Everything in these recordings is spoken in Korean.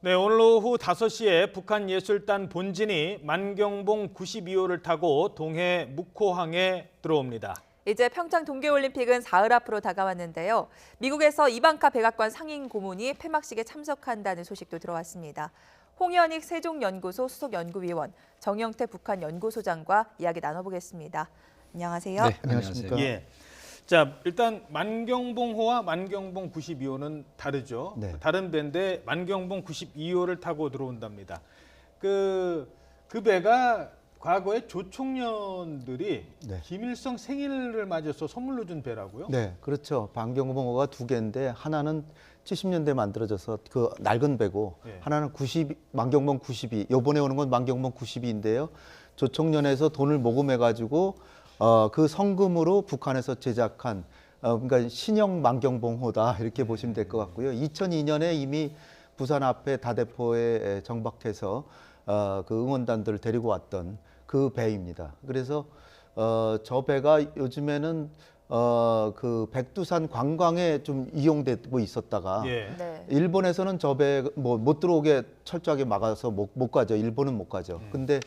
네, 오늘 오후 5시에 북한예술단 본진이 만경봉 92호를 타고 동해 묵호항에 들어옵니다. 이제 평창 동계올림픽은 사흘 앞으로 다가왔는데요. 미국에서 이방카 백악관 상임 고문이 폐막식에 참석한다는 소식도 들어왔습니다. 홍현익 세종연구소 수석연구위원, 정영태 북한연구소장과 이야기 나눠보겠습니다. 안녕하세요. 네, 안녕하십니까. 예. 자, 일단 만경봉호와 만경봉 92호는 다르죠. 네. 다른 배인데 만경봉 92호를 타고 들어온답니다. 그 배가 과거에 조총련들이 네. 김일성 생일을 맞아서 선물로 준 배라고요? 네, 그렇죠. 만경봉호가 두 개인데 하나는 70년대 만들어져서 그 낡은 배고 네. 하나는 만경봉 92. 요번에 오는 건 만경봉 92인데요. 조총련에서 돈을 모금해 가지고 그 성금으로 북한에서 제작한 그러니까 신형 만경봉호다 이렇게 보시면 될 것 같고요. 2002년에 이미 부산 앞에 다대포에 정박해서 그 응원단들을 데리고 왔던 그 배입니다. 그래서 저 배가 요즘에는 그 백두산 관광에 좀 이용되고 있었다가 예. 네. 일본에서는 저 배 못 들어오게 철저하게 막아서 못 가죠. 일본은 못 가죠. 근데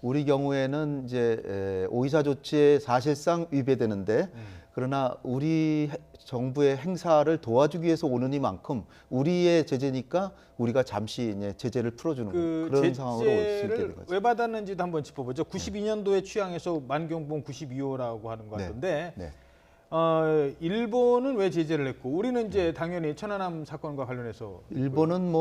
우리 경우에는 이제 오이사 조치에 사실상 위배되는데 그러나 우리 정부의 행사를 도와주기 위해서 오는 이만큼 우리의 제재니까 우리가 잠시 이제 제재를 풀어주는 그런 상황으로 올 수 있게 된 제재를 거죠. 왜 받았는지도 한번 짚어보죠. 92년도에 취항해서 만경봉 92호라고 하는 것 네. 같은데 네. 일본은 왜 제재를 했고 우리는 이제 당연히 천안함 사건과 관련해서 일본은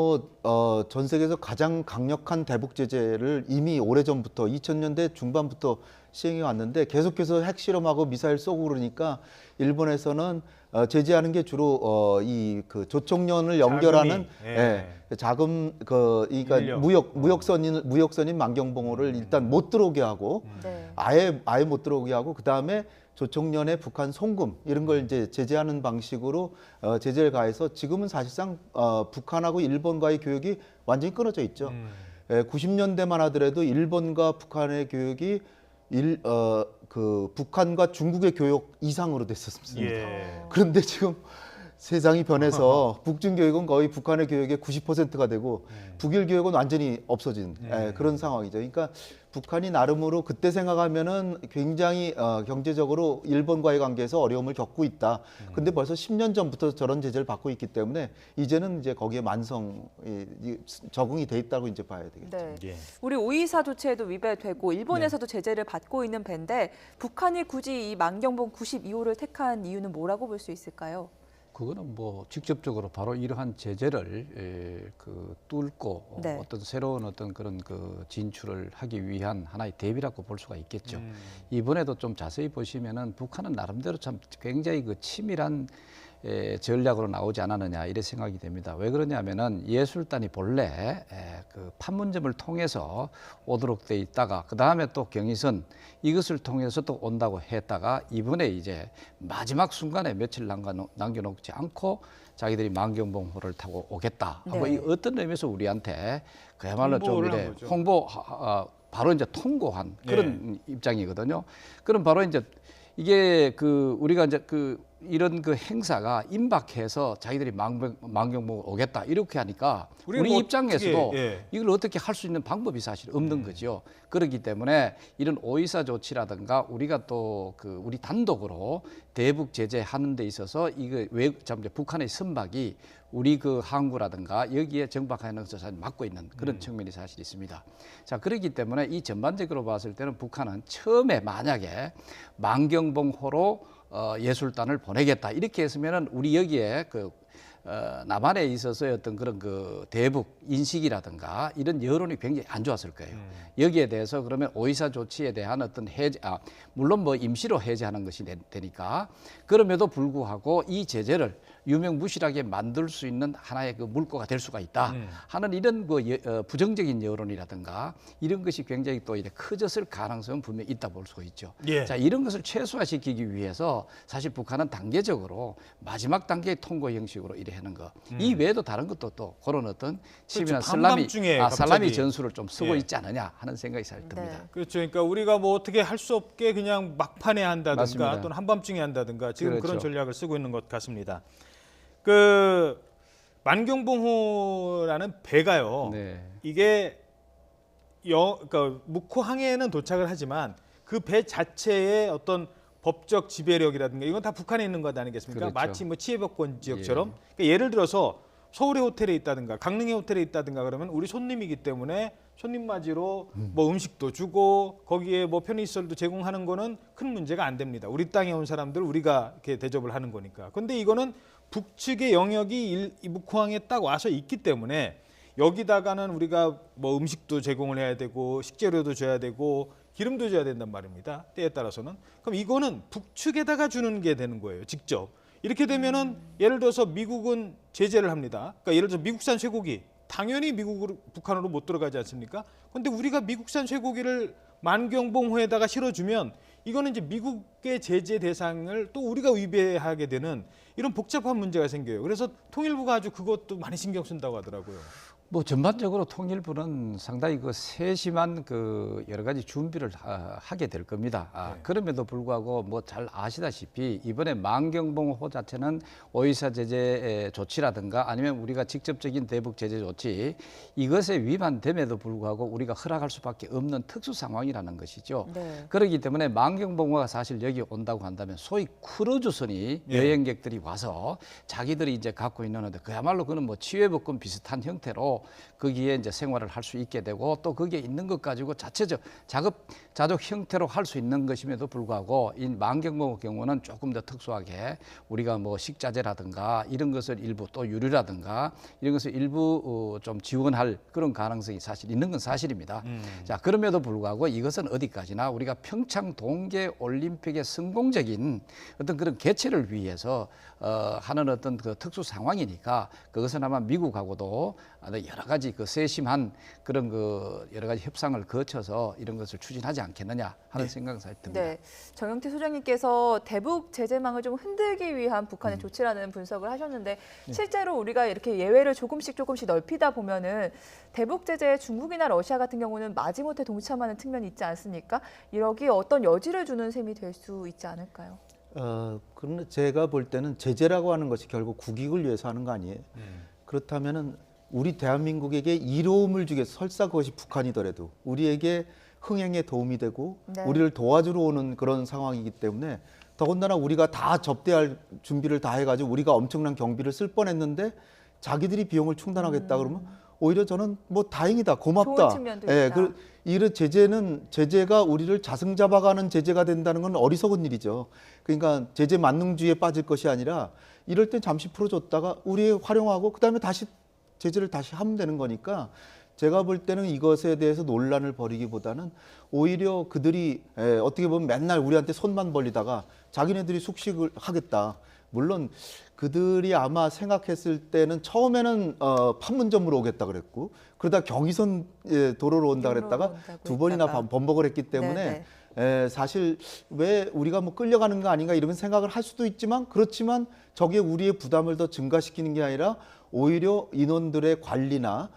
전 세계에서 가장 강력한 대북 제재를 이미 오래전부터 2000년대 중반부터 시행해 왔는데 계속해서 핵실험하고 미사일 쏘고 그러니까 일본에서는 제재하는 게 주로 그 조총련을 연결하는 자금 그러니까 인력. 무역선인 만경봉호를 일단 못 들어오게 하고 네. 아예 못 들어오게 하고 그 다음에 조총련의 북한 송금 이런 걸 이제 제재하는 방식으로 제재를 가해서 지금은 사실상 북한하고 일본과의 교역이 완전히 끊어져 있죠. 90년대만 하더라도 일본과 북한의 교역이 그 북한과 중국의 교역 이상으로 됐었습니다. 예. 그런데 지금 세상이 변해서 북중 교역은 거의 북한의 교역의 90%가 되고 북일 교역은 완전히 없어진 그런 상황이죠. 그러니까 북한이 나름으로 그때 생각하면은 굉장히 경제적으로 일본과의 관계에서 어려움을 겪고 있다. 근데 벌써 10년 전부터 저런 제재를 받고 있기 때문에 이제는 이제 거기에 적응이 돼 있다고 이제 봐야 되겠죠. 네. 예. 우리 오이사 조치에도 위배되고 일본에서도 제재를 받고 있는 배인데 북한이 굳이 이 만경봉 92호를 택한 이유는 뭐라고 볼 수 있을까요? 그거는 뭐 직접적으로 바로 이러한 제재를 뚫고 네. 어떤 새로운 어떤 그런 그 진출을 하기 위한 하나의 대비라고 볼 수가 있겠죠. 이번에도 좀 자세히 보시면은 북한은 나름대로 참 굉장히 그 치밀한 전략으로 나오지 않았느냐 이런 생각이 됩니다. 왜 그러냐면은 예술단이 본래 그 판문점을 통해서 오도록 돼 있다가 그 다음에 또 경의선 이것을 통해서 또 온다고 했다가 이번에 이제 마지막 순간에 며칠 남겨놓지 않고 자기들이 만경봉호를 타고 오겠다. 네. 뭐 이 어떤 의미에서 우리한테 그야말로 좀 홍보를 이래 한 거죠. 바로 이제 통고한 그런 입장이거든요. 그럼 바로 이제 이게 그 우리가 이제 이런 그 행사가 임박해서 자기들이 만경봉 오겠다 이렇게 하니까 우리 뭐 입장에서도 어떻게, 이걸 어떻게 할 수 있는 방법이 사실 없는 거죠. 그렇기 때문에 이런 오이사 조치라든가 우리가 또 우리 단독으로 대북 제재하는 데 있어서 이거 북한의 선박이 우리 그 항구라든가 여기에 정박하는 것을 사실 막고 있는 그런 측면이 사실 있습니다. 자, 그렇기 때문에 이 전반적으로 봤을 때는 북한은 처음에 만약에 만경봉호로 예술단을 보내겠다 이렇게 했으면은 우리 여기에 남한에 있어서의 어떤 그런 그 대북 인식이라든가 이런 여론이 굉장히 안 좋았을 거예요. 여기에 대해서 그러면 오이사 조치에 대한 어떤 물론 뭐 임시로 해제하는 것이 되니까 그럼에도 불구하고 이 제재를 유명무실하게 만들 수 있는 하나의 그 물꼬가 될 수가 있다 하는 이런 부정적인 여론이라든가 이런 것이 굉장히 또 이제 커졌을 가능성은 분명히 있다 볼 수가 있죠. 예. 자, 이런 것을 최소화시키기 위해서 사실 북한은 단계적으로 마지막 단계의 통고 형식으로 이래 하는 거. 이 외에도 다른 것도 또 그런 어떤 치밀한 한밤중에 갑자기. 살라미 전술을 좀 쓰고 예. 있지 않느냐 하는 생각이 잘 듭니다. 네. 그렇죠. 그러니까 우리가 뭐 어떻게 할 수 없게 그냥 막판에 한다든가 맞습니다. 또는 한밤중에 한다든가 지금 그런 그렇죠. 전략을 쓰고 있는 것 같습니다. 만경봉호라는 배가요. 네. 이게 그러니까 묵호항해에는 도착을 하지만 그 배 자체의 어떤 법적 지배력이라든가 이건 다 북한에 있는 것 아니겠습니까? 그렇죠. 마치 뭐 치해법권 지역처럼. 그러니까 예를 들어서 서울의 호텔에 있다든가 강릉의 호텔에 있다든가 그러면 우리 손님이기 때문에 손님 맞이로 뭐 음식도 주고 거기에 뭐 편의시설도 제공하는 거는 큰 문제가 안 됩니다. 우리 땅에 온 사람들 우리가 이렇게 대접을 하는 거니까. 근데 이거는 북측의 영역이 이 묵호항에 딱 와서 있기 때문에 여기다가는 우리가 뭐 음식도 제공을 해야 되고 식재료도 줘야 되고 기름도 줘야 된단 말입니다. 때에 따라서는. 그럼 이거는 북측에다가 주는 게 되는 거예요. 직접. 이렇게 되면은 예를 들어서 미국은 제재를 합니다. 그러니까 예를 들어서 미국산 쇠고기 당연히 북한으로 못 들어가지 않습니까? 근데 우리가 미국산 쇠고기를 만경봉호에다가 실어주면 이거는 이제 미국의 제재 대상을 또 우리가 위배하게 되는 이런 복잡한 문제가 생겨요. 그래서 통일부가 아주 그것도 많이 신경 쓴다고 하더라고요. 뭐 전반적으로 통일부는 상당히 그 세심한 그 여러 가지 준비를 하게 될 겁니다. 네. 그럼에도 불구하고 뭐 잘 아시다시피 이번에 만경봉호 자체는 오이사 제재 조치라든가 아니면 우리가 직접적인 대북 제재 조치 이것에 위반됨에도 불구하고 우리가 허락할 수밖에 없는 특수 상황이라는 것이죠. 네. 그렇기 때문에 만경봉호가 사실 여기 온다고 한다면 소위 크루즈선이 예. 여행객들이 와서 자기들이 이제 갖고 있는데 그야말로 그는 뭐 치외복권 비슷한 형태로 거기에 이제 생활을 할 수 있게 되고 또 거기에 있는 것 가지고 자체적 자족 형태로 할 수 있는 것임에도 불구하고 이 만경봉호 경우는 조금 더 특수하게 우리가 뭐 식자재라든가 이런 것을 일부 또 유류라든가 이런 것을 일부 좀 지원할 그런 가능성이 사실 있는 건 사실입니다. 자, 그럼에도 불구하고 이것은 어디까지나 우리가 평창 동계 올림픽의 성공적인 어떤 그런 개최를 위해서 하는 어떤 그 특수 상황이니까 그것은 아마 미국하고도 여러 가지 그 세심한 그런 그 여러 가지 협상을 거쳐서 이런 것을 추진하지 않겠느냐 하는 생각은 사실 듭니다. 네, 정영태 소장님께서 대북 제재망을 좀 흔들기 위한 북한의 조치라는 분석을 하셨는데 실제로 우리가 이렇게 예외를 조금씩 넓히다 보면은 대북 제재에 중국이나 러시아 같은 경우는 마지못해 동참하는 측면이 있지 않습니까? 여기 어떤 여지를 주는 셈이 될 수 있지 않을까요? 그런데 제가 볼 때는 제재라고 하는 것이 결국 국익을 위해서 하는 거 아니에요. 그렇다면은 우리 대한민국에게 이로움을 주게 설사 그것이 북한이더라도 우리에게 흥행에 도움이 되고 네. 우리를 도와주러 오는 그런 상황이기 때문에 더군다나 우리가 다 접대할 준비를 다 해가지고 우리가 엄청난 경비를 쓸 뻔했는데 자기들이 비용을 충당하겠다 그러면 오히려 저는 뭐 다행이다, 고맙다. 좋은 측면도 있다. 이런 제재가 우리를 자승 잡아가는 제재가 된다는 건 어리석은 일이죠. 그러니까 제재 만능주의에 빠질 것이 아니라 이럴 때 잠시 풀어줬다가 우리 활용하고 그다음에 다시 제재를 다시 하면 되는 거니까 제가 볼 때는 이것에 대해서 논란을 벌이기보다는 오히려 그들이 어떻게 보면 맨날 우리한테 손만 벌리다가 자기네들이 숙식을 하겠다. 물론 그들이 아마 생각했을 때는 처음에는 판문점으로 오겠다 그랬고 그러다 경의선 도로로 온다 그랬다가 두 번이나 번복을 했기 때문에 사실 왜 우리가 뭐 끌려가는 거 아닌가 이런 생각을 할 수도 있지만 그렇지만 저게 우리의 부담을 더 증가시키는 게 아니라 오히려 인원들의 관리나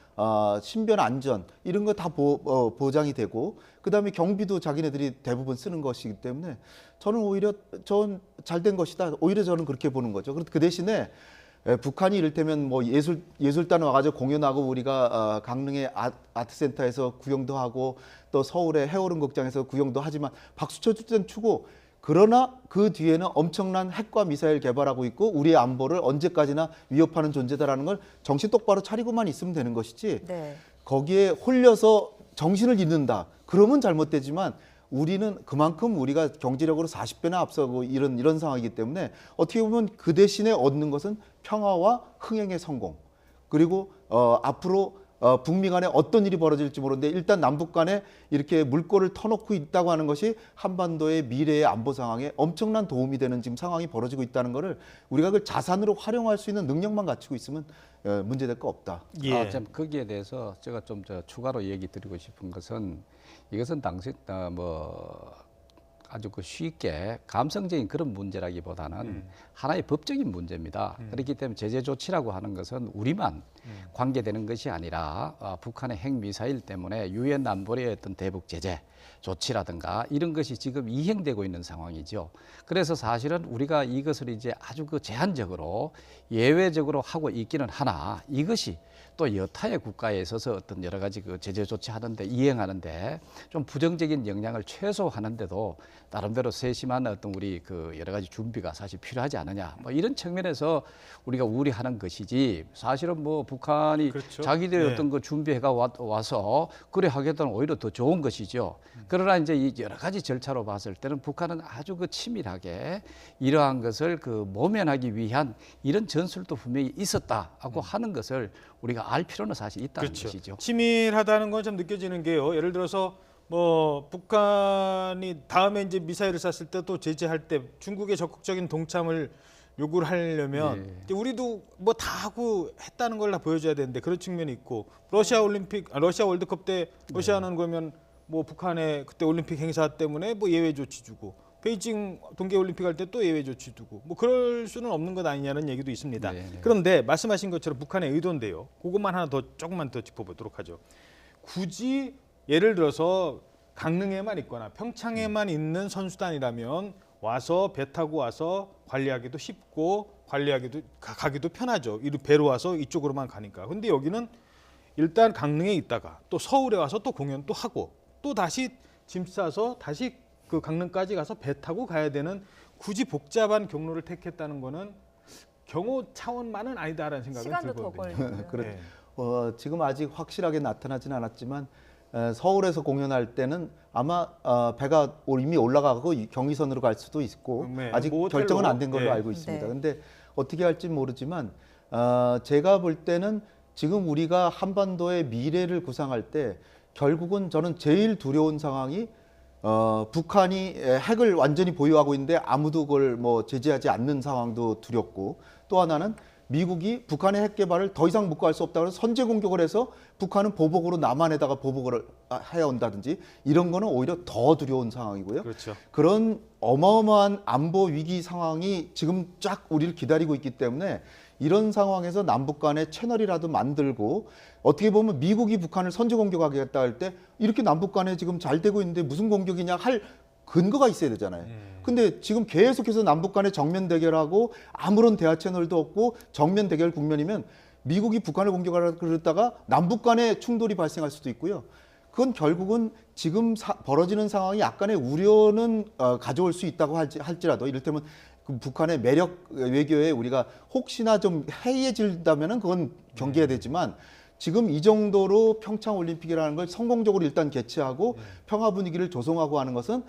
신변 안전 이런 거 다 보장이 되고 그다음에 경비도 자기네들이 대부분 쓰는 것이기 때문에 저는 오히려 잘 된 것이다. 오히려 저는 그렇게 보는 거죠. 그 대신에 북한이 이를테면 뭐 예술단 와가지고 공연하고 우리가 강릉의 아트센터에서 구경도 하고 또 서울의 해오름 극장에서 구경도 하지만 박수 쳐줄 땐 추고 그러나 그 뒤에는 엄청난 핵과 미사일 개발하고 있고 우리의 안보를 언제까지나 위협하는 존재다라는 걸 정신 똑바로 차리고만 있으면 되는 것이지 거기에 홀려서 정신을 잃는다. 그러면 잘못되지만 우리는 그만큼 우리가 경제력으로 40배나 앞서고 이런 상황이기 때문에 어떻게 보면 그 대신에 얻는 것은 평화와 흥행의 성공 그리고 앞으로 북미 간에 어떤 일이 벌어질지 모르는데 일단 남북 간에 이렇게 물꼬를 터놓고 있다고 하는 것이 한반도의 미래의 안보 상황에 엄청난 도움이 되는 지금 상황이 벌어지고 있다는 것을 우리가 그걸 자산으로 활용할 수 있는 능력만 갖추고 있으면 문제될 거 없다. 참 거기에 대해서 제가 좀 추가로 얘기 드리고 싶은 것은 이것은 당시 아주 쉽게 감성적인 그런 문제라기보다는 하나의 법적인 문제입니다. 그렇기 때문에 제재 조치라고 하는 것은 우리만 관계되는 것이 아니라 북한의 핵미사일 때문에 유엔 안보리의 어떤 대북 제재 조치라든가 이런 것이 지금 이행되고 있는 상황이죠. 그래서 사실은 우리가 이것을 이제 아주 그 제한적으로 예외적으로 하고 있기는 하나 이것이 또 여타의 국가에 있어서 어떤 여러 가지 그 제재 조치하는데 이행하는데 좀 부정적인 영향을 최소화하는데도 나름대로 세심한 어떤 우리 그 여러 가지 준비가 사실 필요하지 않느냐 뭐 이런 측면에서 우리가 우려하는 것이지 사실은 뭐 북한이 그렇죠. 자기들의 네. 어떤 그 준비해가 와서 그래 하겠다는 오히려 더 좋은 것이죠. 그러나 이제 이 여러 가지 절차로 봤을 때는 북한은 아주 그 치밀하게 이러한 것을 그 모면하기 위한 이런 전술도 분명히 있었다고 하는 것을 우리가 알 필요는 사실 있다는 그렇죠. 것이죠. 치밀하다는 건 좀 느껴지는 게요. 예를 들어서 뭐 북한이 다음에 이제 미사일을 쐈을 때 또 제재할 때 중국의 적극적인 동참을 요구를 하려면 네. 이제 우리도 뭐 다 하고 했다는 걸 다 보여줘야 되는데 그런 측면이 있고 러시아 월드컵 때 러시아는 그러면 뭐 북한의 그때 올림픽 행사 때문에 뭐 예외 조치 주고 베이징 동계올림픽 할 때 또 예외 조치 두고 뭐 그럴 수는 없는 것 아니냐는 얘기도 있습니다. 네, 네. 그런데 말씀하신 것처럼 북한의 의도인데요. 그것만 하나 더 조금만 더 짚어보도록 하죠. 굳이 예를 들어서 강릉에만 있거나 평창에만 있는 선수단이라면 와서 배 타고 와서 관리하기도 쉽고 가기도 편하죠. 이 배로 와서 이쪽으로만 가니까. 근데 여기는 일단 강릉에 있다가 또 서울에 와서 또 공연 또 하고 또 다시 짐 싸서 다시 그 강릉까지 가서 배 타고 가야 되는 굳이 복잡한 경로를 택했다는 거는 경호 차원만은 아니다라는 생각은 시간도 더 들거든요. 걸리고요. 그렇- 네. 지금 아직 확실하게 나타나진 않았지만 서울에서 공연할 때는 아마 배가 이미 올라가고 경의선으로 갈 수도 있고 네, 아직 뭐 호텔로. 결정은 안 된 걸로 네. 알고 있습니다. 네. 근데 어떻게 할지 모르지만 제가 볼 때는 지금 우리가 한반도의 미래를 구상할 때 결국은 저는 제일 두려운 상황이 북한이 핵을 완전히 보유하고 있는데 아무도 그걸 뭐 제재하지 않는 상황도 두렵고 또 하나는 미국이 북한의 핵 개발을 더 이상 묵과할 수 없다고 해서 선제 공격을 해서 북한은 보복으로 남한에다가 보복을 해온다든지 이런 거는 오히려 더 두려운 상황이고요. 그렇죠. 그런 어마어마한 안보 위기 상황이 지금 쫙 우리를 기다리고 있기 때문에 이런 상황에서 남북 간의 채널이라도 만들고 어떻게 보면 미국이 북한을 선제 공격하겠다 할 때 이렇게 남북 간에 지금 잘 되고 있는데 무슨 공격이냐 할 근거가 있어야 되잖아요. 근데 지금 계속해서 남북 간에 정면 대결하고 아무런 대화 채널도 없고 정면 대결 국면이면 미국이 북한을 공격하려고 그랬다가 남북 간에 충돌이 발생할 수도 있고요. 그건 결국은 지금 벌어지는 상황이 약간의 우려는 가져올 수 있다고 할지라도 이를테면 그 북한의 매력 외교에 우리가 혹시나 좀 해이해진다면은 그건 경계해야 되지만 지금 이 정도로 평창 올림픽이라는 걸 성공적으로 일단 개최하고 평화 분위기를 조성하고 하는 것은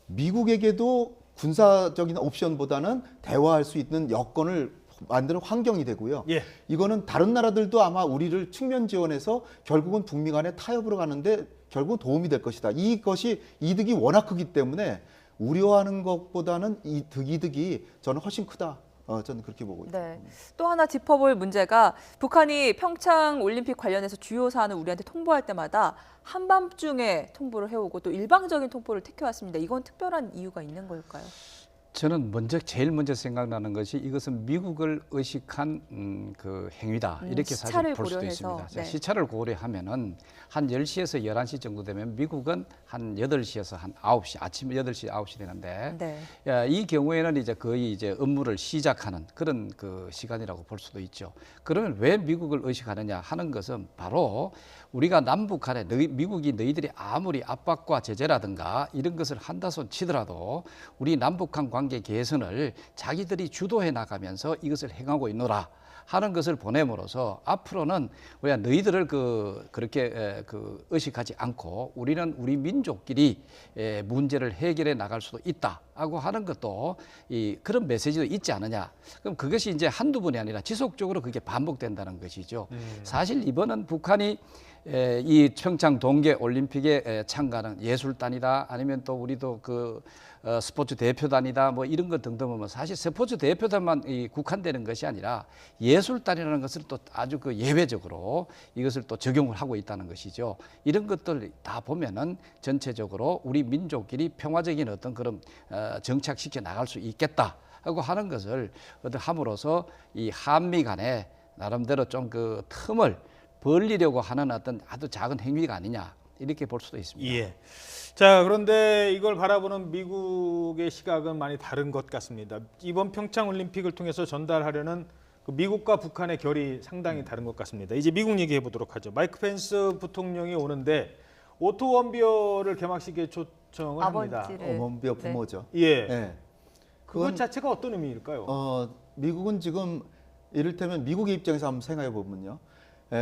미국에게도 군사적인 옵션보다는 대화할 수 있는 여건을 만드는 환경이 되고요. 예. 이거는 다른 나라들도 아마 우리를 측면 지원해서 결국은 북미 간의 타협으로 가는데 결국은 도움이 될 것이다. 이것이 이득이 워낙 크기 때문에 우려하는 것보다는 이 이득이 저는 훨씬 크다. 저는 그렇게 보고 있습니다. 네. 또 하나 짚어볼 문제가 북한이 평창 올림픽 관련해서 주요 사안을 우리한테 통보할 때마다 한밤중에 통보를 해오고 또 일방적인 통보를 택해왔습니다. 이건 특별한 이유가 있는 걸까요? 저는 제일 먼저 생각나는 것이 이것은 미국을 의식한 그 행위다 이렇게 사실 시차를 볼 수도 고려해서, 있습니다. 네. 시차를 고려하면은 한 10시에서 11시 정도 되면 미국은 한 8시에서 한 9시 아침 8시 9시 되는데 네. 이 경우에는 이제 거의 이제 업무를 시작하는 그런 그 시간이라고 볼 수도 있죠. 그러면 왜 미국을 의식하느냐 하는 것은 바로 우리가 남북 간에 미국이 너희들이 아무리 압박과 제재라든가 이런 것을 한다손 치더라도 우리 남북 간 관계 개선을 자기들이 주도해 나가면서 이것을 행하고 있노라 하는 것을 보냄으로써 앞으로는 우리가 너희들을 그렇게 의식하지 않고 우리는 우리 민족끼리 문제를 해결해 나갈 수도 있다고 하는 것도 그런 메시지도 있지 않느냐. 그럼 그것이 이제 한두 번이 아니라 지속적으로 그게 반복된다는 것이죠. 사실 이번은 북한이 이 평창 동계 올림픽에 참가하는 예술단이다 아니면 또 우리도 스포츠 대표단이다 뭐 이런 것 등등 보면 사실 스포츠 대표단만 국한되는 것이 아니라 예술단이라는 것을 또 아주 예외적으로 이것을 또 적용을 하고 있다는 것이죠. 이런 것들 다 보면은 전체적으로 우리 민족끼리 평화적인 어떤 그런 정착시켜 나갈 수 있겠다 하고 하는 것을 함으로써 이 한미 간에 나름대로 좀 그 틈을 벌리려고 하는 어떤 아주 작은 행위가 아니냐 이렇게 볼 수도 있습니다. 예. 자, 그런데 이걸 바라보는 미국의 시각은 많이 다른 것 같습니다. 이번 평창 올림픽을 통해서 전달하려는 그 미국과 북한의 결이 상당히 다른 것 같습니다. 이제 미국 얘기해 보도록 하죠. 마이크 펜스 부통령이 오는데 오토 원비어를 개막식에 초청을 합니다. 원비어 부모죠. 예. 네. 그것 자체가 어떤 의미일까요? 미국은 지금 이를테면 미국의 입장에서 한번 생각해 보면요.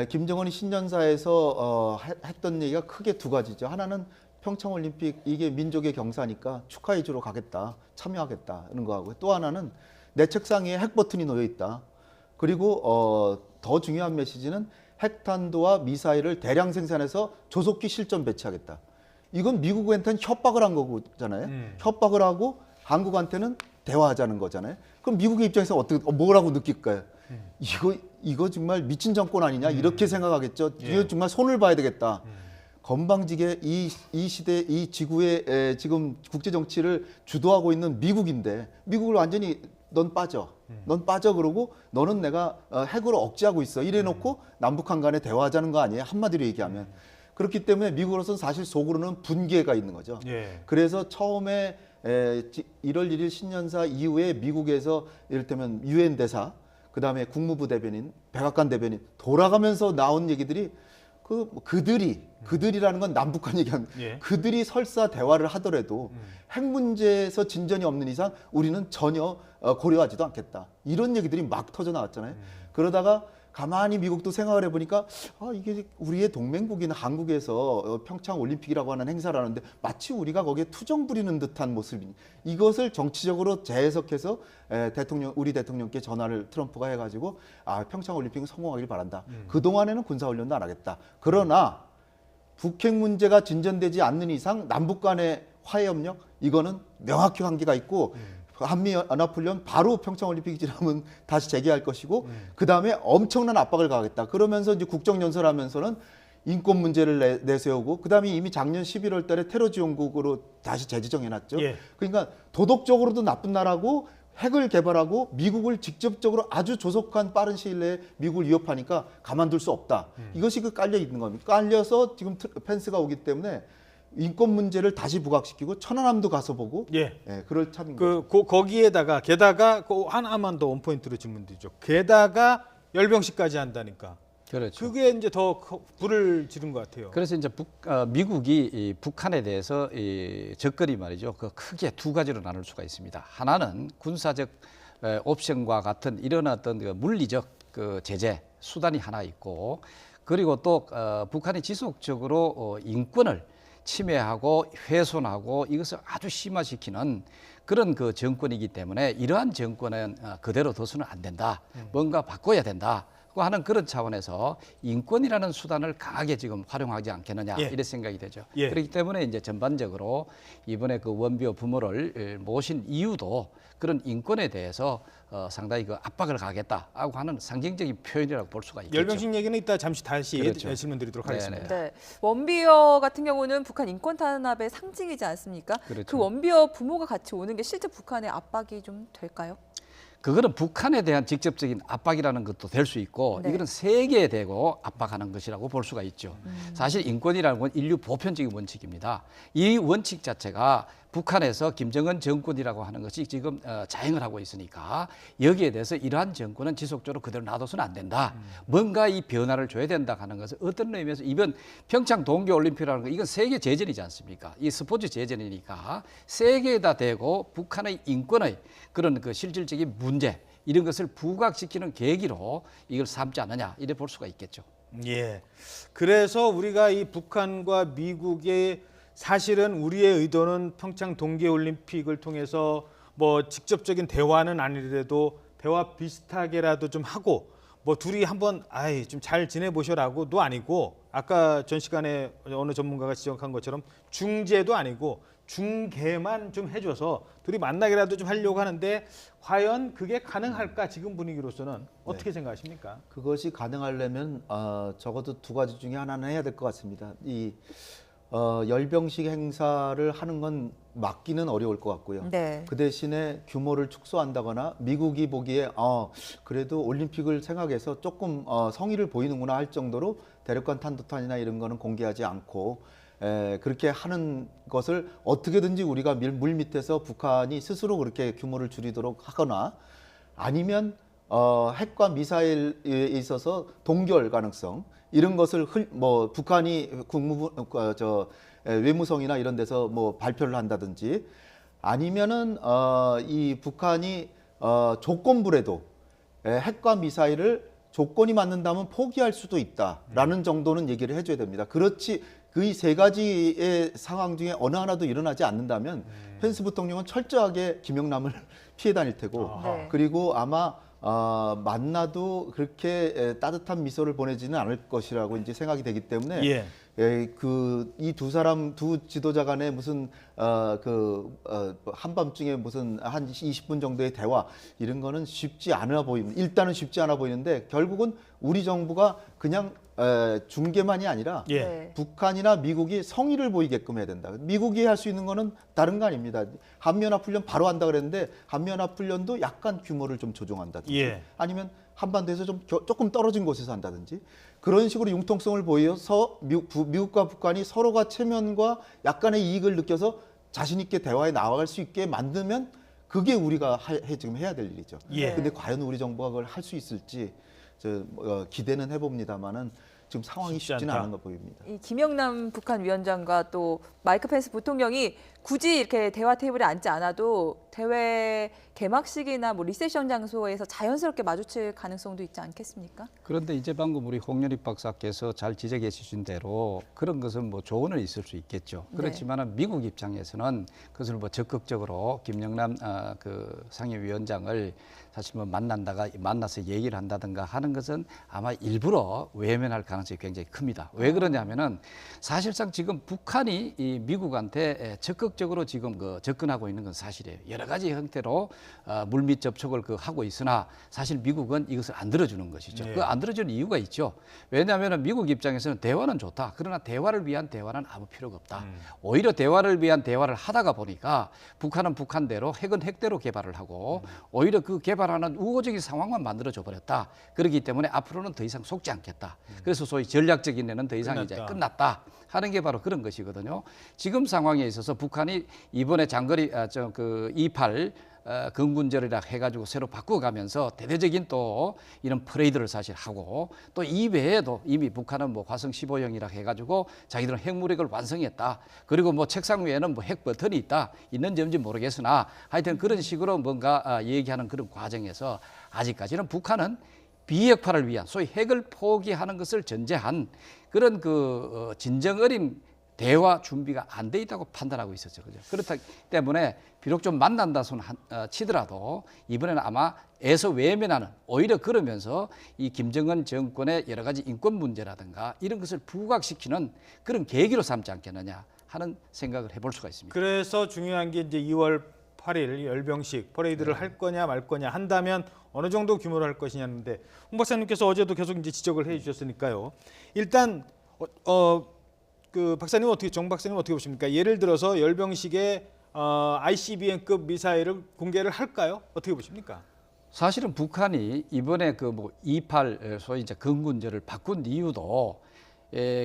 김정은이 신년사에서 했던 얘기가 크게 두 가지죠. 하나는 평창올림픽 이게 민족의 경사니까 축하해 주러 가겠다, 참여하겠다 이런 거 하고, 또 하나는 내 책상 위에 핵 버튼이 놓여 있다. 그리고 더 중요한 메시지는 핵탄두와 미사일을 대량 생산해서 조속히 실전 배치하겠다. 이건 미국한테는 협박을 한 거잖아요. 협박을 하고 한국한테는 대화하자는 거잖아요. 그럼 미국의 입장에서 어떻게 뭐라고 느낄까요? 이거 정말 미친 정권 아니냐 이렇게 생각하겠죠. 이거 정말 손을 봐야 되겠다. 건방지게 이 시대 이 지구의 지금 국제 정치를 주도하고 있는 미국인데 미국을 완전히 넌 빠져 그러고 너는 내가 핵으로 억제하고 있어 이래놓고 남북한 간에 대화하자는 거 아니에요, 한마디로 얘기하면. 그렇기 때문에 미국으로서는 사실 속으로는 분개가 있는 거죠. 예. 그래서 처음에 1월 1일 신년사 이후에 미국에서 이를테면 유엔 대사, 그다음에 국무부 대변인, 백악관 대변인 돌아가면서 나온 얘기들이 그들이라는 건 남북한 얘기합니다. 예. 그들이 설사 대화를 하더라도 핵 문제에서 진전이 없는 이상 우리는 전혀 고려하지도 않겠다. 이런 얘기들이 막 터져 나왔잖아요. 그러다가 가만히 미국도 생각을 해보니까 이게 우리의 동맹국인 한국에서 평창 올림픽이라고 하는 행사를 하는데 마치 우리가 거기에 투정 부리는 듯한 모습이니 이것을 정치적으로 재해석해서 우리 대통령께 전화를 트럼프가 해가지고 평창 올림픽은 성공하길 바란다. 그동안에는 군사훈련도 안 하겠다. 그러나 북핵 문제가 진전되지 않는 이상 남북 간의 화해협력 이거는 명확히 관계가 있고 한미연합훈련 바로 평창올림픽이 지나면 다시 재개할 것이고 그 다음에 엄청난 압박을 가하겠다. 그러면서 이제 국정연설하면서는 인권 문제를 내세우고 그 다음에 이미 작년 11월 달에 테러 지원국으로 다시 재지정해놨죠. 예. 그러니까 도덕적으로도 나쁜 나라고 핵을 개발하고 미국을 직접적으로 아주 조속한 빠른 시일 내에 미국을 위협하니까 가만둘 수 없다. 이것이 깔려 있는 겁니다. 깔려서 지금 펜스가 오기 때문에 인권 문제를 다시 부각시키고 천안함도 가서 보고 그럴 참인 거죠. 거기에다가 게다가 하나만 더 원포인트로 질문드리죠. 게다가 열병식까지 한다니까. 그렇죠. 그게 이제 더 불을 지른 것 같아요. 그래서 이제 미국이 이 북한에 대해서 이 접근이 말이죠. 그 크게 두 가지로 나눌 수가 있습니다. 하나는 군사적 옵션과 같은 이런 어떤 그 물리적 그 제재 수단이 하나 있고, 그리고 또 북한이 지속적으로 인권을 침해하고 훼손하고 이것을 아주 심화시키는 그런 그 정권이기 때문에 이러한 정권은 그대로 둬서는 안 된다. 뭔가 바꿔야 된다. 하는 그런 차원에서 인권이라는 수단을 강하게 지금 활용하지 않겠느냐 이런 생각이 되죠. 그렇기 때문에 이제 전반적으로 이번에 그 원비어 부모를 모신 이유도 그런 인권에 대해서 상당히 그 압박을 가하겠다고 하는 상징적인 표현이라고 볼 수가 있겠죠. 열병식 얘기는 이따 잠시 다시 그렇죠. 질문드리도록 하겠습니다. 네. 원비어 같은 경우는 북한 인권 탄압의 상징이지 않습니까? 그렇죠. 그 원비어 부모가 같이 오는 게 실제 북한의 압박이 좀 될까요? 그거는 북한에 대한 직접적인 압박이라는 것도 될 수 있고 이거는 세계에 대고 압박하는 것이라고 볼 수가 있죠. 사실 인권이라는 건 인류 보편적인 원칙입니다. 이 원칙 자체가 북한에서 김정은 정권이라고 하는 것이 지금 자행을 하고 있으니까 여기에 대해서 이러한 정권은 지속적으로 그대로 놔둬서는 안 된다. 뭔가 이 변화를 줘야 된다 하는 것은 어떤 의미에서 이번 평창 동계올림픽이라는 거 이건 세계 제전이지 않습니까? 이 스포츠 제전이니까 세계에다 대고 북한의 인권의 그런 그 실질적인 문제 이런 것을 부각시키는 계기로 이걸 삼지 않느냐 이래 볼 수가 있겠죠. 예. 그래서 우리가 이 북한과 미국의 사실은 우리의 의도는 평창 동계올림픽을 통해서 뭐 직접적인 대화는 아니더라도 대화 비슷하게라도 좀 하고 뭐 둘이 한번 좀 잘 지내보셔라고도 아니고 아까 전 시간에 어느 전문가가 지적한 것처럼 중재도 아니고 중개만 좀 해줘서 둘이 만나기라도 좀 하려고 하는데 과연 그게 가능할까 지금 분위기로서는 어떻게 생각하십니까? 그것이 가능하려면 적어도 두 가지 중에 하나는 해야 될 것 같습니다. 열병식 행사를 하는 건 막기는 어려울 것 같고요. 네. 그 대신에 규모를 축소한다거나 미국이 보기에 그래도 올림픽을 생각해서 조금 성의를 보이는구나 할 정도로 대륙간 탄도탄이나 이런 거는 공개하지 않고 그렇게 하는 것을 어떻게든지 우리가 물 밑에서 북한이 스스로 그렇게 규모를 줄이도록 하거나 아니면 핵과 미사일에 있어서 동결 가능성 이런 것을 북한이 외무성이나 이런 데서 뭐 발표를 한다든지 아니면은 이 북한이 조건부라도 핵과 미사일을 조건이 맞는다면 포기할 수도 있다라는 정도는 얘기를 해줘야 됩니다. 그렇지 그 이 세 가지의 상황 중에 어느 하나도 일어나지 않는다면 펜스 부통령은 철저하게 김영남을 피해 다닐 테고 네. 그리고 아마 만나도 그렇게 따뜻한 미소를 보내지는 않을 것이라고 이제 생각이 되기 때문에 예. 이 두 지도자 간에 무슨 한밤중에 무슨 한 20분 정도의 대화 이런 거는 쉽지 않아 보입니다. 일단은 쉽지 않아 보이는데 결국은 우리 정부가 그냥 중계만이 아니라 예. 네. 북한이나 미국이 성의를 보이게끔 해야 된다. 미국이 할 수 있는 거는 다른 거 아닙니다. 한미연합훈련 바로 한다 그랬는데 한미연합훈련도 약간 규모를 좀 조정한다든지 예. 아니면 한반도에서 조금 떨어진 곳에서 한다든지 그런 식으로 융통성을 보여서 미국과 북한이 서로가 체면과 약간의 이익을 느껴서 자신 있게 대화에 나아갈 수 있게 만들면 그게 우리가 지금 해야 될 일이죠. 예. 근데 과연 우리 정부가 그걸 할 수 있을지 기대는 해봅니다만은 지금 상황이 쉽지 쉽지는 않다. 않은 거 보입니다. 이 김영남 북한 위원장과 또 마이크 펜스 부통령이 굳이 이렇게 대화 테이블에 앉지 않아도 대회 개막식이나 뭐 리셉션 장소에서 자연스럽게 마주칠 가능성도 있지 않겠습니까? 그런데 이제 방금 우리 홍연익 박사께서 잘 지적해 주신 대로 그런 것은 뭐 조언은 있을 수 있겠죠. 그렇지만 미국 입장에서는 그것을 뭐 적극적으로 김영남 그 상임위원장을 사실 뭐 만나서 얘기를 한다든가 하는 것은 아마 일부러 외면할 가능성이 굉장히 큽니다. 왜 그러냐면은 사실상 지금 북한이 이 미국한테 적극적으로 지금 접근하고 있는 건 사실이에요. 여러 가지 형태로 물밑 접촉을 하고 있으나 사실 미국은 이것을 안 들어주는 것이죠. 네. 그 안 들어주는 이유가 있죠. 왜냐하면 미국 입장에서는 대화는 좋다. 그러나 대화를 위한 대화는 아무 필요가 없다. 오히려 대화를 위한 대화를 하다가 보니까 북한은 북한대로 핵은 핵대로 개발을 하고 오히려 그 개발하는 우호적인 상황만 만들어줘 버렸다. 그렇기 때문에 앞으로는 더 이상 속지 않겠다. 그래서 소위 전략적인 애는 더 이상 이제 끝났다 하는 게 바로 그런 것이거든요. 지금 상황에 있어서 북한이 이번에 장거리 28 건군절이라 해가지고 새로 바꿔가면서 대대적인 또 이런 퍼레이드를 사실 하고 또 이외에도 이미 북한은 뭐 화성 15형이라 해가지고 자기들은 핵무력을 완성했다. 그리고 뭐 책상 위에는 뭐 핵 버튼이 있는지 없는지 모르겠으나 하여튼 그런 식으로 뭔가 얘기하는 그런 과정에서 아직까지는 북한은 비핵화를 위한 소위 핵을 포기하는 것을 전제한 그런 진정 어린 대화 준비가 안 돼 있다고 판단하고 있었죠. 그죠? 그렇기 때문에 비록 좀 만난다 손 치더라도 이번에는 아마 애서 외면하는 오히려 그러면서 이 김정은 정권의 여러 가지 인권 문제라든가 이런 것을 부각시키는 그런 계기로 삼지 않겠느냐 하는 생각을 해볼 수가 있습니다. 그래서 중요한 게 이제 2월 8일 열병식 퍼레이드를 할 거냐 말 거냐 한다면 어느 정도 규모로 할 것이냐는데 홍 박사님께서 어제도 계속 이제 지적을 해주셨으니까요. 일단 그 박사님 정 박사님 어떻게 보십니까? 예를 들어서 열병식에 ICBM급 미사일을 공개를 할까요? 어떻게 보십니까? 사실은 북한이 이번에 28 소위 이제 건군절을 바꾼 이유도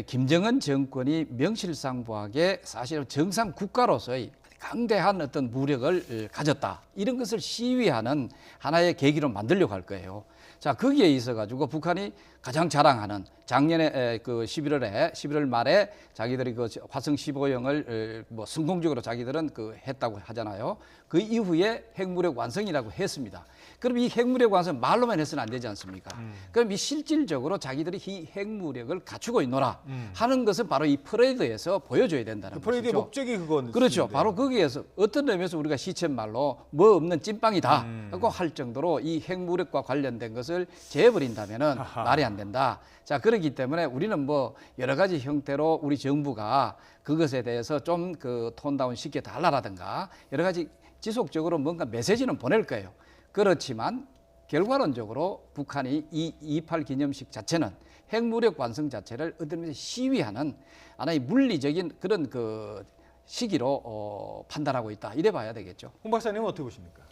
김정은 정권이 명실상부하게 사실은 정상 국가로서의 강대한 어떤 무력을 가졌다. 이런 것을 시위하는 하나의 계기로 만들려고 할 거예요. 자, 거기에 있어 가지고 북한이 가장 자랑하는 작년에 11월 말에 자기들이 화성 15형을 뭐 성공적으로 자기들은 했다고 하잖아요. 그 이후에 핵무력 완성이라고 했습니다. 그럼 이 핵무력 완성 말로만 해서는 안 되지 않습니까? 그럼 이 실질적으로 자기들이 이 핵무력을 갖추고 있노라 하는 것은 바로 이 퍼레이드에서 보여줘야 된다는 것이죠. 퍼레이드의 목적이 그건 그렇죠. 바로 거기에서 어떤 의미에서 우리가 시쳇말로 뭐 없는 찐빵이다 하고 할 정도로 이 핵무력과 관련된 것을 재버린다면은 말이 안 된다. 자, 그렇기 때문에 우리는 뭐 여러 가지 형태로 우리 정부가 그것에 대해서 좀 톤다운 시켜 달라라든가 여러 가지 지속적으로 뭔가 메시지는 보낼 거예요. 그렇지만 결과론적으로 북한이 이 28 기념식 자체는 핵무력 완성 자체를 어떤 면에서 시위하는 하나의 물리적인 그런 그 시기로 판단하고 있다. 이래 봐야 되겠죠. 홍 박사님은 어떻게 보십니까?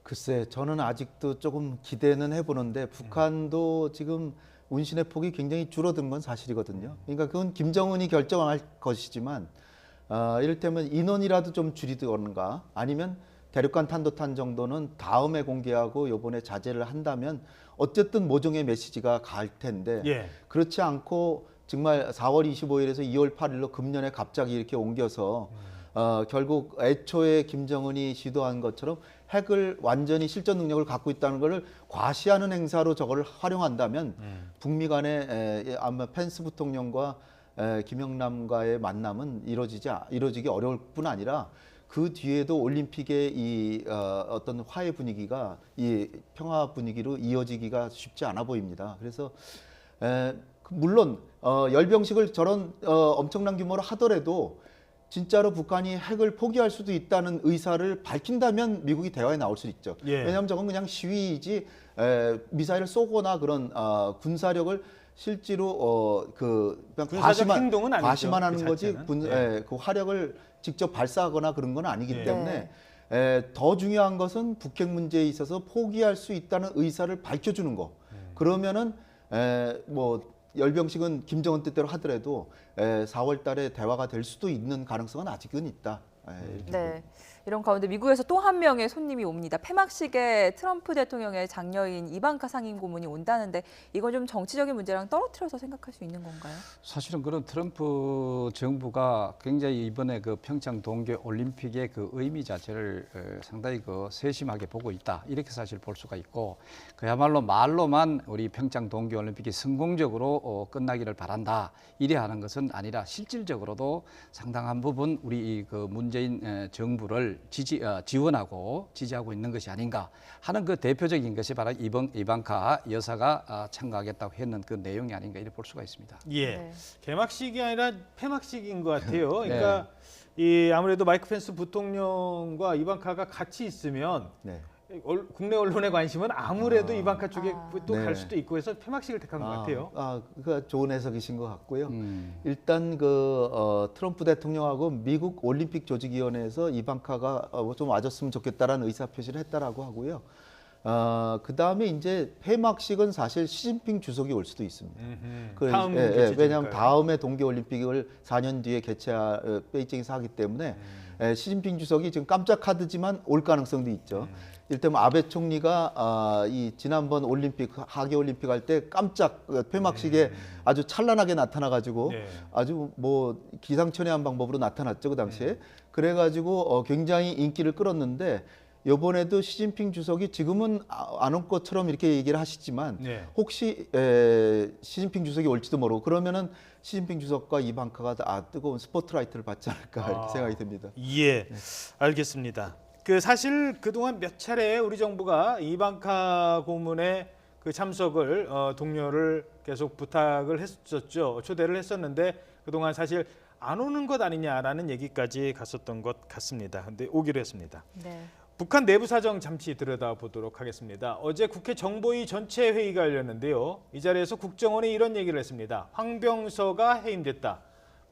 글쎄, 저는 아직도 조금 기대는 해보는데 북한도 지금 운신의 폭이 굉장히 줄어든 건 사실이거든요. 그러니까 그건 김정은이 결정할 것이지만 이를테면 인원이라도 좀 줄이든가 아니면 대륙간 탄도탄 정도는 다음에 공개하고 요번에 자제를 한다면 어쨌든 모종의 메시지가 갈 텐데 예. 그렇지 않고 정말 4월 25일에서 2월 8일로 금년에 갑자기 이렇게 옮겨서 결국 애초에 김정은이 시도한 것처럼 핵을 완전히 실전 능력을 갖고 있다는 것을 과시하는 행사로 저걸 활용한다면 북미 간에 아마 펜스 부통령과 김영남과의 만남은 이루어지기 어려울 뿐 아니라 그 뒤에도 올림픽의 이 어떤 화해 분위기가 이 평화 분위기로 이어지기가 쉽지 않아 보입니다. 그래서 물론 열병식을 저런 엄청난 규모로 하더라도 진짜로 북한이 핵을 포기할 수도 있다는 의사를 밝힌다면 미국이 대화에 나올 수 있죠. 예. 왜냐하면 저건 그냥 시위이지 미사일을 쏘거나 그런 군사력을 실제로 그냥 군사적 행동은 아니죠. 과시만 그 하는 거지 자체는. 그 화력을 직접 발사하거나 그런 건 아니기 예. 때문에 더 중요한 것은 북핵 문제에 있어서 포기할 수 있다는 의사를 밝혀주는 거. 그러면은 뭐 열병식은 김정은 뜻대로 하더라도 4월 달에 대화가 될 수도 있는 가능성은 아직은 있다. 이렇게 네. 이런 가운데 미국에서 또 한 명의 손님이 옵니다. 폐막식에 트럼프 대통령의 장녀인 이방카 상임 고문이 온다는데 이건 좀 정치적인 문제랑 떨어뜨려서 생각할 수 있는 건가요? 사실은 그런 트럼프 정부가 굉장히 이번에 그 평창 동계 올림픽의 그 의미 자체를 상당히 그 세심하게 보고 있다. 이렇게 사실 볼 수가 있고 그야말로 말로만 우리 평창 동계 올림픽이 성공적으로 끝나기를 바란다. 이래 하는 것은 아니라 실질적으로도 상당한 부분 우리 그 문재인 정부를 지원하고 지지하고 있는 것이 아닌가 하는 그 대표적인 것이 바로 이방카 여사가 참가하겠다고 했는 그 내용이 아닌가 이렇게 볼 수가 있습니다. 예. 네. 개막식이 아니라 폐막식인 것 같아요. 그러니까 이 아무래도 마이크 펜스 부통령과 이방카가 같이 있으면 네. 국내 언론의 관심은 아무래도 이방카 쪽에 또 갈 네. 수도 있고 해서 폐막식을 택한 것 같아요. 그가 좋은 해석이신 것 같고요. 일단 그 트럼프 대통령하고 미국 올림픽 조직위원회에서 이방카가 좀 와줬으면 좋겠다라는 의사 표시를 했다라고 하고요. 그 다음에 이제 폐막식은 사실 시진핑 주석이 올 수도 있습니다. 다음 개최지니까요. 왜냐하면 다음에 동계올림픽을 4년 뒤에 베이징에서 하기 때문에 시진핑 주석이 지금 깜짝 카드지만 올 가능성도 있죠. 일테면 아베 총리가 이 지난번 올림픽 하계 올림픽 할 때 깜짝 폐막식에 아주 찬란하게 나타나가지고 네. 아주 뭐 기상천외한 방법으로 나타났죠 그 당시에. 그래가지고 굉장히 인기를 끌었는데. 이번에도 시진핑 주석이 지금은 안 올 것처럼 이렇게 얘기를 하시지만 네. 혹시 시진핑 주석이 올지도 모르고 그러면은 시진핑 주석과 이방카가 뜨거운 스포트라이트를 받지 않을까 이렇게 생각이 듭니다. 예, 알겠습니다. 그 사실 그동안 몇 차례 우리 정부가 이방카 고문의 그 참석을 동료를 계속 부탁을 했었죠. 초대를 했었는데 그동안 사실 안 오는 것 아니냐라는 얘기까지 갔었던 것 같습니다. 근데 오기로 했습니다. 네. 북한 내부 사정 잠시 들여다보도록 하겠습니다. 어제 국회 정보위 전체 회의가 열렸는데요. 이 자리에서 국정원이 이런 얘기를 했습니다. 황병서가 해임됐다.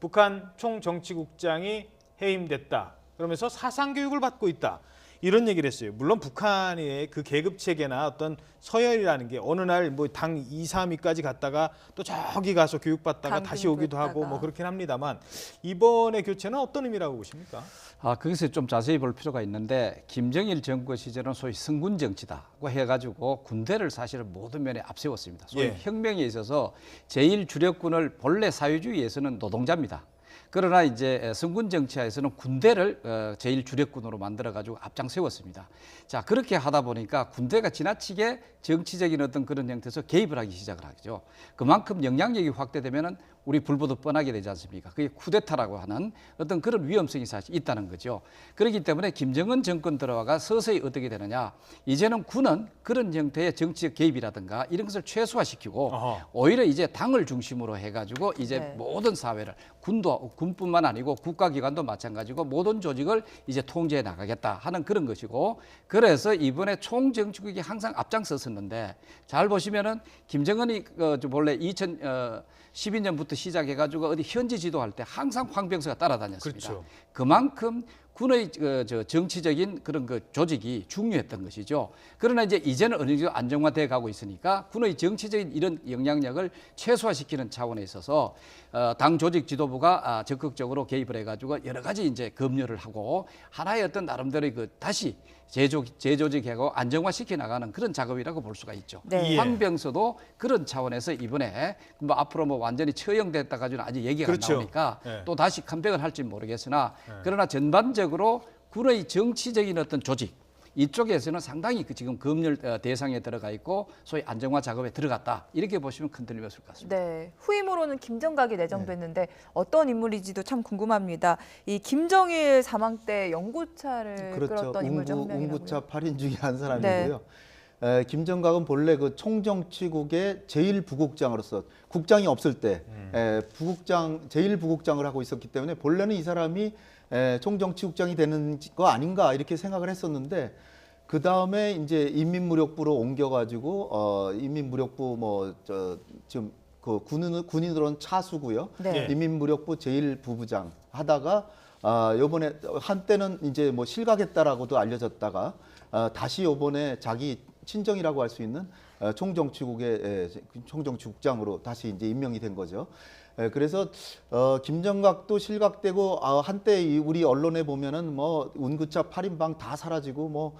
북한 총정치국장이 해임됐다. 그러면서 사상교육을 받고 있다. 이런 얘기를 했어요. 물론 북한의 그 계급 체계나 어떤 서열이라는 게 어느 날 뭐 당 2, 3위까지 갔다가 또 저기 가서 교육받다가 다시 오기도 하고 뭐 그렇긴 합니다만 이번의 교체는 어떤 의미라고 보십니까? 거기서 좀 자세히 볼 필요가 있는데 김정일 정부 시절은 소위 성군 정치다고 해가지고 군대를 사실은 모든 면에 앞세웠습니다. 소위 예. 혁명에 있어서 제일 주력군을 본래 사회주의에서는 노동자입니다. 그러나 이제 성군 정치하에서는 군대를 제일 주력군으로 만들어 가지고 앞장 세웠습니다. 자, 그렇게 하다 보니까 군대가 지나치게 정치적인 어떤 그런 형태에서 개입을 하기 시작을 하죠. 그만큼 영향력이 확대되면은 우리 불보듯 뻔하게 되지 않습니까? 그게 쿠데타라고 하는 어떤 그런 위험성이 사실 있다는 거죠. 그렇기 때문에 김정은 정권 들어와가 서서히 어떻게 되느냐. 이제는 군은 그런 형태의 정치적 개입이라든가 이런 것을 최소화시키고 어허. 오히려 이제 당을 중심으로 해가지고 이제 네. 모든 사회를 군뿐만 아니고 국가기관도 마찬가지고 모든 조직을 이제 통제해 나가겠다 하는 그런 것이고 그래서 이번에 총정치국이 항상 앞장섰었는데 잘 보시면은 김정은이 본래 2012년부터 시작해가지고 어디 현지 지도할 때 항상 황병서가 따라다녔습니다. 그렇죠. 그만큼 군의 정치적인 그런 그 조직이 중요했던 것이죠. 그러나 이제는 어느 정도 안정화돼 가고 있으니까 군의 정치적인 이런 영향력을 최소화시키는 차원에 있어서 당 조직 지도부가 적극적으로 개입을 해가지고 여러 가지 이제 검열을 하고 하나의 어떤 나름대로의 그 다시 재조직하고 안정화시켜 나가는 그런 작업이라고 볼 수가 있죠. 네. 예. 황병서도 그런 차원에서 이번에 뭐 앞으로 뭐 완전히 처형됐다 가지고는 아직 얘기가 그렇죠. 안 나오니까 네. 또 다시 컴백을 할지 모르겠으나 그러나 전반적으로 군의 정치적인 어떤 조직 이쪽에서는 상당히 지금 검열 대상에 들어가 있고 소위 안정화 작업에 들어갔다 이렇게 보시면 큰 틀림이 없을 것 같습니다. 네, 후임으로는 김정각이 내정됐는데 어떤 인물인지도 참 궁금합니다. 이 김정일 사망 때 연구차를 그렇죠. 끌었던 인물 중 한 명이라고요. 운구차 8인 중에 한 사람이고요. 김정각은 본래 그 총정치국의 제1부국장으로서 국장이 없을 때 제1부국장을 하고 있었기 때문에 본래는 이 사람이 총정치국장이 되는 거 아닌가 이렇게 생각을 했었는데 그 다음에 이제 인민무력부로 옮겨가지고 인민무력부 지금 그 군인으로는 차수고요. 네. 인민무력부 제1부부장 하다가 요번에 한때는 이제 뭐 실각했다라고도 알려졌다가 다시 요번에 자기 친정이라고 할 수 있는 총정치국의 총정치국장으로 다시 이제 임명이 된 거죠. 그래서 김정각도 실각되고 한때 우리 언론에 보면은 뭐 운구차 8인방 다 사라지고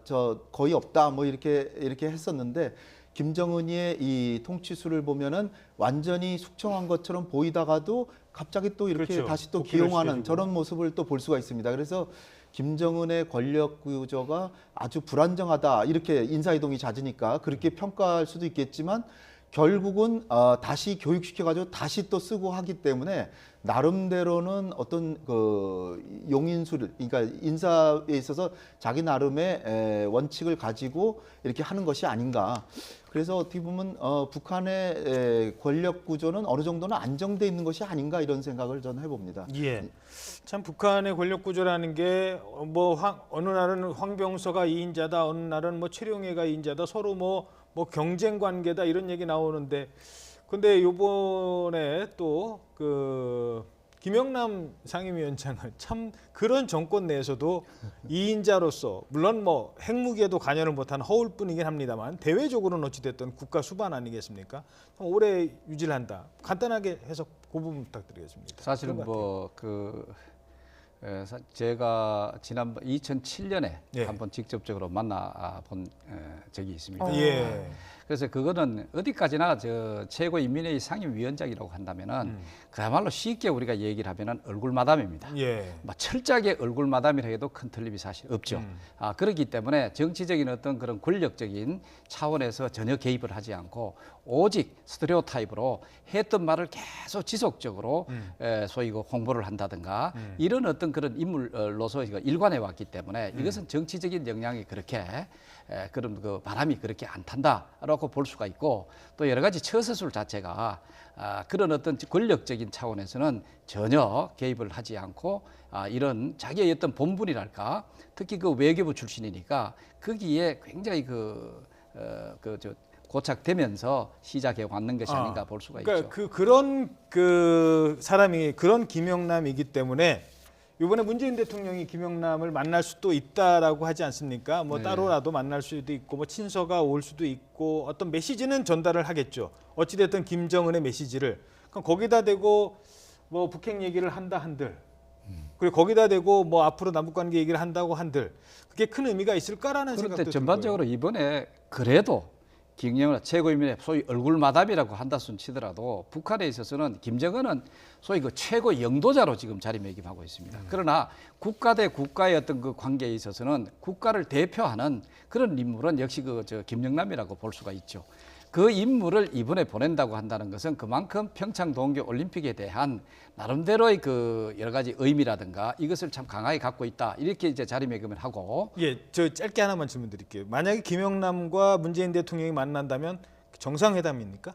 저 거의 없다 뭐 이렇게 했었는데 김정은이의 이 통치술을 보면은 완전히 숙청한 것처럼 보이다가도 갑자기 또 이렇게 그렇죠. 다시 또 복귀를 기용하는 시켜주고. 저런 모습을 또 볼 수가 있습니다. 그래서 김정은의 권력 구조가 아주 불안정하다 이렇게 인사이동이 잦으니까 그렇게 평가할 수도 있겠지만 결국은 다시 교육시켜가지고 다시 또 쓰고 하기 때문에 나름대로는 어떤 그 용인술, 그러니까 인사에 있어서 자기 나름의 원칙을 가지고 이렇게 하는 것이 아닌가. 그래서 어떻게 보면 북한의 권력 구조는 어느 정도는 안정돼 있는 것이 아닌가 이런 생각을 저는 해봅니다. 예. 참 북한의 권력 구조라는 게 뭐 어느 날은 황병서가 2인자다, 어느 날은 뭐 최룡해가 2인자다, 서로 뭐 경쟁 관계다 이런 얘기 나오는데, 근데 요번에 또 그 김영남 상임위원장은 참 그런 정권 내에서도 2인자로서 물론 뭐 핵무기에도 관여를 못한 허울뿐이긴 합니다만 대외적으로는 어찌됐든 국가 수반 아니겠습니까? 오래 유지를 한다. 간단하게 해석 그 부분 부탁드리겠습니다. 사실은 제가 지난번 2007년에 예. 한번 직접적으로 만나 본 적이 있습니다. 예. 그래서 그거는 어디까지나 저 최고인민회의 상임위원장이라고 한다면은 그야말로 쉽게 우리가 얘기를 하면은 얼굴 마담입니다. 예. 뭐 철저하게 얼굴 마담이라 해도 큰 틀림이 사실 없죠. 그렇기 때문에 정치적인 어떤 그런 권력적인 차원에서 전혀 개입을 하지 않고 오직 스테레오타입으로 했던 말을 계속 지속적으로 소위 그 홍보를 한다든가 이런 어떤 그런 인물로서 일관해 왔기 때문에 이것은 정치적인 영향이 그렇게 그런 그 바람이 그렇게 안 탄다라고 볼 수가 있고 또 여러 가지 처세술 자체가 그런 어떤 권력적인 차원에서는 전혀 개입을 하지 않고 이런 자기의 어떤 본분이랄까 특히 그 외교부 출신이니까 거기에 굉장히 고착되면서 시작해 왔는 것이 아닌가 볼 수가 그러니까 있죠. 그런 그 사람이 그런 김영남이기 때문에 이번에 문재인 대통령이 김영남을 만날 수도 있다라고 하지 않습니까? 뭐 네. 따로라도 만날 수도 있고 뭐 친서가 올 수도 있고 어떤 메시지는 전달을 하겠죠. 어찌 됐든 김정은의 메시지를 그럼 거기다 대고 뭐 북핵 얘기를 한다 한들 그리고 거기다 대고 뭐 앞으로 남북 관계 얘기를 한다고 한들 그게 큰 의미가 있을까라는 생각도 그런데 들고요. 전반적으로 이번에 그래도 김영은 최고인민의 소위 얼굴 마담이라고 한다 순 치더라도 북한에 있어서는 김정은은 소위 그 최고 영도자로 지금 자리매김하고 있습니다. 그러나 국가 대 국가의 어떤 그 관계에 있어서는 국가를 대표하는 그런 인물은 역시 저 김영남이라고 볼 수가 있죠. 그 인물을 이번에 보낸다고 한다는 것은 그만큼 평창 동계 올림픽에 대한 나름대로의 그 여러 가지 의미라든가 이것을 참 강하게 갖고 있다. 이렇게 이제 자리매김을 하고. 예, 저 짧게 하나만 질문 드릴게요. 만약에 김영남과 문재인 대통령이 만난다면 정상회담입니까?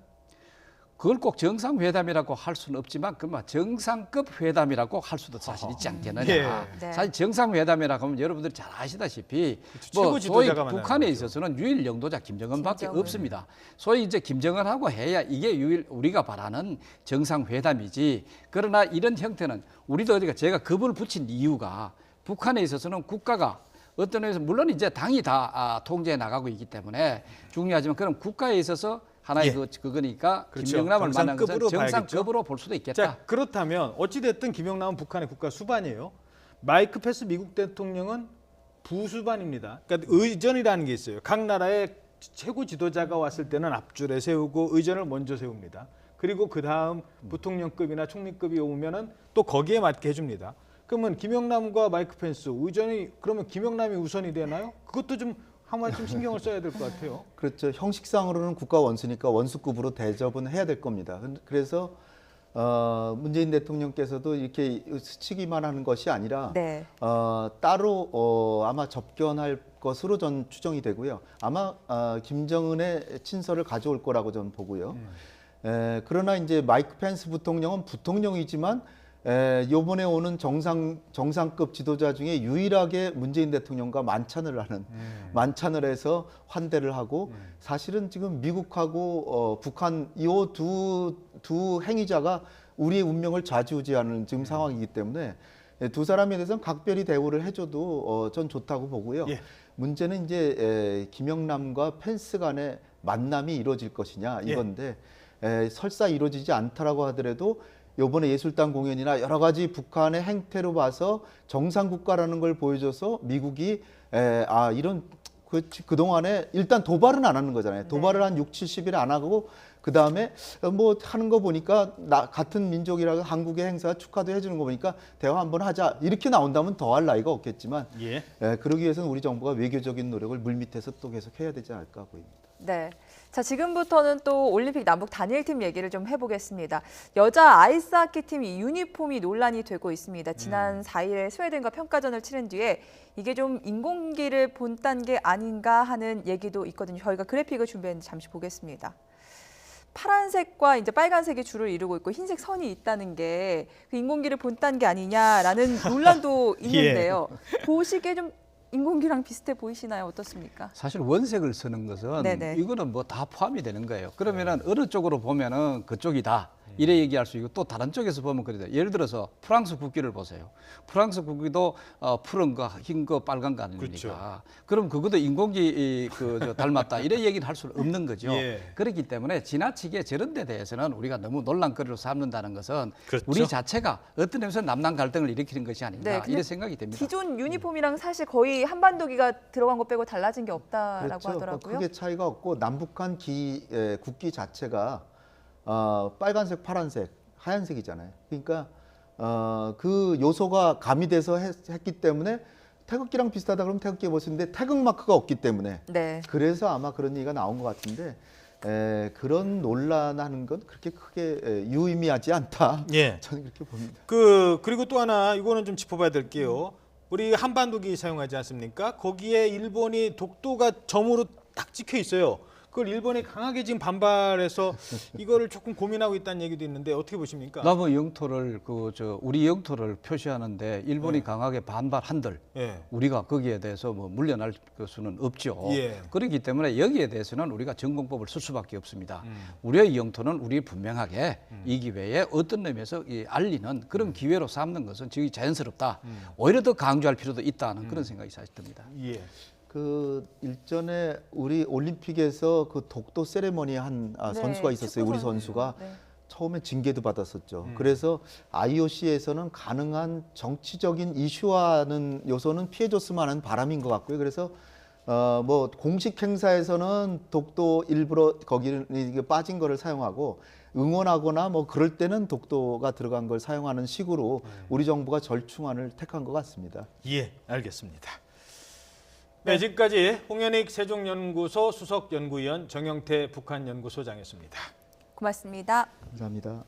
그걸 꼭 정상회담이라고 할 수는 없지만 그만 정상급 회담이라고 할 수도 사실 있지 않겠느냐. 예. 네. 사실 정상회담이라고 하면 여러분들이 잘 아시다시피 최고 소위 지도자가 만나는 북한에 거죠. 있어서는 유일 영도자 김정은밖에 김정은. 없습니다. 소위 이제 김정은하고 해야 이게 유일 우리가 바라는 정상회담이지. 그러나 이런 형태는 우리도 어디가 제가 급을 붙인 이유가 북한에 있어서는 국가가 어떤 의미에서 물론 이제 당이 다 통제해 나가고 있기 때문에 중요하지만 그럼 국가에 있어서 하나의 예. 그거니까 그렇죠. 김영남을 만난 것은 정상급으로 정상급으로 볼 수도 있겠다. 자, 그렇다면 어찌됐든 김영남은 북한의 국가 수반이에요. 마이크 펜스 미국 대통령은 부수반입니다. 그러니까 의전이라는 게 있어요. 각 나라의 최고 지도자가 왔을 때는 앞줄에 세우고 의전을 먼저 세웁니다. 그리고 그 다음 부통령급이나 총리급이 오면은 또 거기에 맞게 해줍니다. 그러면 김영남과 마이크 펜스 의전이 그러면 김영남이 우선이 되나요? 그것도 좀 한번 좀 신경을 써야 될 것 같아요. 그렇죠. 형식상으로는 국가 원수니까 원수급으로 대접은 해야 될 겁니다. 그래서 문재인 대통령께서도 이렇게 스치기만 하는 것이 아니라 네. 따로 아마 접견할 것으로 전 추정이 되고요. 아마 김정은의 친서를 가져올 거라고 저는 보고요. 그러나 이제 마이크 펜스 부통령은 부통령이지만 요번에 오는 정상급 지도자 중에 유일하게 문재인 대통령과 만찬을 하는 만찬을 해서 환대를 하고 사실은 지금 미국하고 북한 이 두 행위자가 우리의 운명을 좌지우지하는 지금 상황이기 때문에 두 사람에 대해서는 각별히 대우를 해줘도 전 좋다고 보고요. 예. 문제는 이제 김영남과 펜스 간의 만남이 이루어질 것이냐 이건데 설사 이루어지지 않더라고 하더라도 이번에 예술단 공연이나 여러 가지 북한의 행태로 봐서 정상국가라는 걸 보여줘서 미국이 이런 그동안에 일단 도발은 안 하는 거잖아요. 도발을 한 6, 70일 안 하고 그다음에 뭐 하는 거 보니까 같은 민족이라고 한국의 행사 축하도 해주는 거 보니까 대화 한번 하자 이렇게 나온다면 더 할 나위가 없겠지만 예. 그러기 위해서는 우리 정부가 외교적인 노력을 물밑에서 또 계속 해야 되지 않을까 보입니다. 네. 자, 지금부터는 또 올림픽 남북 단일팀 얘기를 좀 해보겠습니다. 여자 아이스하키 팀이 유니폼이 논란이 되고 있습니다. 지난 4일에 스웨덴과 평가전을 치른 뒤에 이게 좀 인공기를 본딴 게 아닌가 하는 얘기도 있거든요. 저희가 그래픽을 준비했는데 잠시 보겠습니다. 파란색과 이제 빨간색이 줄을 이루고 있고 흰색 선이 있다는 게 그 인공기를 본딴 게 아니냐라는 논란도 있는데요. 보시기에 좀 인공기랑 비슷해 보이시나요? 어떻습니까? 사실 원색을 쓰는 것은 네네. 이거는 뭐 다 포함이 되는 거예요. 그러면은 어느 쪽으로 보면은 그쪽이다. 이래 얘기할 수 있고 또 다른 쪽에서 보면 그래요. 예를 들어서 프랑스 국기를 보세요. 프랑스 국기도 푸른 거, 흰 거, 빨간 거 아닙니까? 그렇죠. 그럼 그것도 인공기 닮았다. 이래 얘기는 할 수는 없는 거죠. 예. 그렇기 때문에 지나치게 저런 데 대해서는 우리가 너무 논란거리로 삼는다는 것은 그렇죠. 우리 자체가 어떤 의미에서 남남 갈등을 일으키는 것이 아닌가 네, 근데 이래 생각이 됩니다. 기존 유니폼이랑 사실 거의 한반도기가 들어간 거 빼고 달라진 게 없다라고 그렇죠. 하더라고요. 크게 차이가 없고 남북한 국기 자체가 빨간색, 파란색, 하얀색이잖아요. 그러니까 그 요소가 가미돼서 했기 때문에 태극기랑 비슷하다 그러면 태극기에 벗었는데 태극 마크가 없기 때문에 네. 그래서 아마 그런 얘기가 나온 것 같은데 그런 논란하는 건 그렇게 크게 유의미하지 않다. 예. 저는 그렇게 봅니다. 그리고 또 하나 이거는 좀 짚어봐야 될게요. 우리 한반도기 사용하지 않습니까? 거기에 일본이 독도가 점으로 딱 찍혀 있어요. 그걸 일본이 강하게 지금 반발해서 이거를 조금 고민하고 있다는 얘기도 있는데 어떻게 보십니까? 남의 영토를 우리 영토를 표시하는데 일본이 네. 강하게 반발한들 예. 우리가 거기에 대해서 뭐 물러날 수는 없죠. 예. 그렇기 때문에 여기에 대해서는 우리가 전공법을 쓸 수밖에 없습니다. 우리의 영토는 우리 분명하게 이 기회에 어떤 의미에서 알리는 그런 기회로 삼는 것은 지금 자연스럽다. 오히려 더 강조할 필요도 있다는 그런 생각이 사실 듭니다. 예. 그 일전에 우리 올림픽에서 그 독도 세레머니 한 선수가 있었어요. 우리 선수가 네. 처음에 징계도 받았었죠. 그래서 IOC에서는 가능한 정치적인 이슈화하는 요소는 피해줬으면 하는 바람인 것 같고요. 그래서 뭐 공식 행사에서는 독도 일부러 거기를 빠진 거를 사용하고 응원하거나 뭐 그럴 때는 독도가 들어간 걸 사용하는 식으로 우리 정부가 절충안을 택한 것 같습니다. 예, 알겠습니다. 네, 지금까지 홍현익 세종연구소 수석연구위원, 정영태 북한연구소장이었습니다. 고맙습니다. 감사합니다.